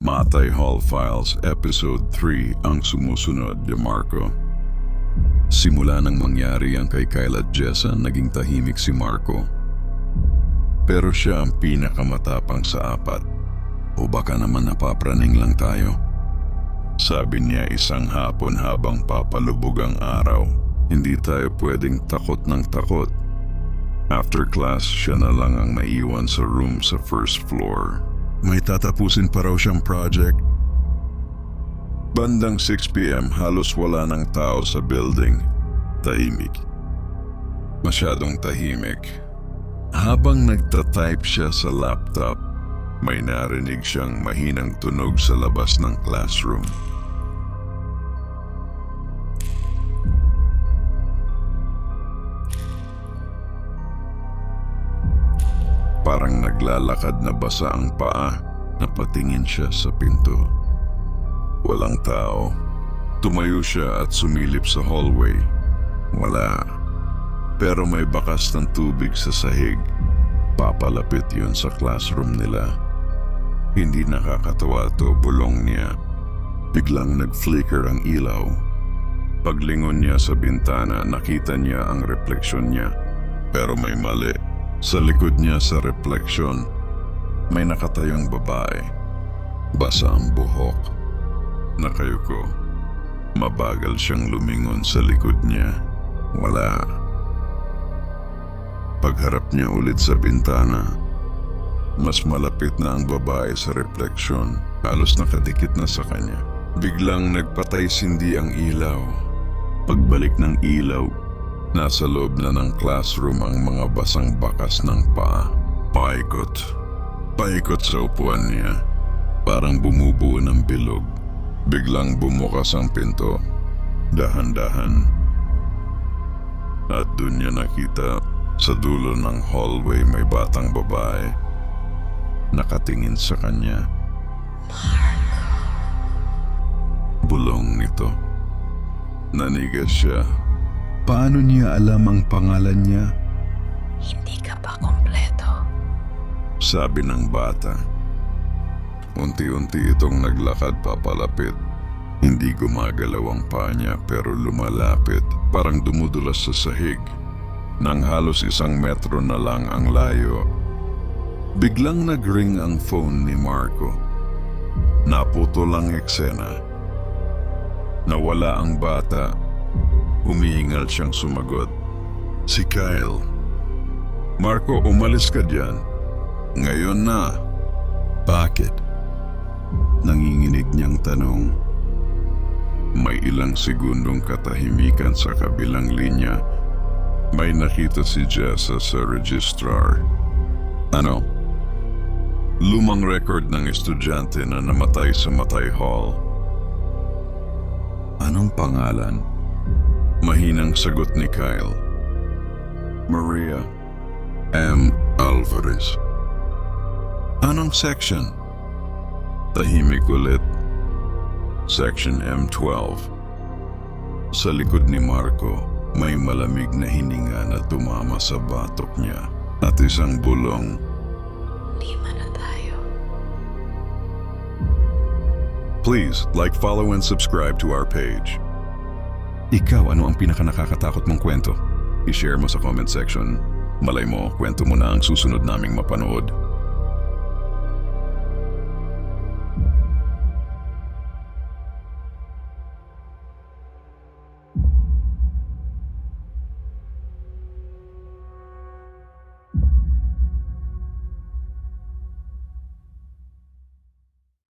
Matay Hall Files Episode 3 ang sumusunod, DeMarco. Simula nang mangyari ang kay Kyle at Jessa, naging tahimik si Marco. Pero siya ang pinakamatapang sa apat. O baka naman napapraning lang tayo. Sabi niya isang hapon habang papalubog ang araw. Hindi tayo pwedeng takot ng takot. After class, siya na lang ang naiwan sa room sa first floor. May tatapusin pa raw siyang project. Bandang 6 p.m. halos wala ng tao sa building. Tahimik. Masyadong tahimik. Habang nagtatype siya sa laptop, may narinig siyang mahinang tunog sa labas ng classroom. Parang naglalakad na basa ang paa. Napatingin siya sa pinto. Walang tao. Tumayo siya at sumilip sa hallway. Wala. Pero may bakas ng tubig sa sahig. Papalapit yun sa classroom nila. Hindi nakakatawa to, bulong niya. Biglang nag-flicker ang ilaw. Paglingon niya sa bintana, nakita niya ang refleksyon niya. Pero may mali. Sa likod niya sa refleksyon, may nakatayong babae. Basa ang buhok. Nakayuko. Mabagal siyang lumingon sa likod niya. Wala. Pagharap niya ulit sa bintana, mas malapit na ang babae sa refleksyon. Halos nakadikit na sa kanya. Biglang nagpatay-sindi ang ilaw. Pagbalik ng ilaw, nasa loob na ng classroom ang mga basang bakas ng paa. Paikot. Paikot sa upuan niya. Parang bumubuo ng bilog. Biglang bumukas ang pinto. Dahan-dahan. At dun niya nakita sa dulo ng hallway may batang babae. Nakatingin sa kanya. Bulong nito. Nanigas siya. Paano niya alam ang pangalan niya? Hindi ka ba kompleto? Sabi ng bata. Unti-unti itong naglakad papalapit. Hindi gumagalaw ang paa niya pero lumalapit. Parang dumudulas sa sahig. Nang halos 1 metro na lang ang layo. Biglang nag-ring ang phone ni Marco. Naputol ang eksena. Nawala ang bata. Humihingal siyang sumagot. Si Kyle. Marco, umalis ka diyan. Ngayon na. Bakit? Nanginginig niyang tanong. May ilang segundong katahimikan sa kabilang linya. May nakita si Jessa sa registrar. Ano? Lumang record ng estudyante na namatay sa Matay Hall. Anong pangalan? Mahinang sagot ni Kyle. Maria M. Alvarez. Anong section? Tahimik ulit. Section M12. Sa likod ni Marco, may malamig na hininga na tumama sa batok niya at isang bulong. 5 na tayo. Please like, follow, and subscribe to our page. Ikaw, ano ang pinakanakakatakot mong kwento? I-share mo sa comment section. Malay mo, kwento mo na ang susunod naming mapanood.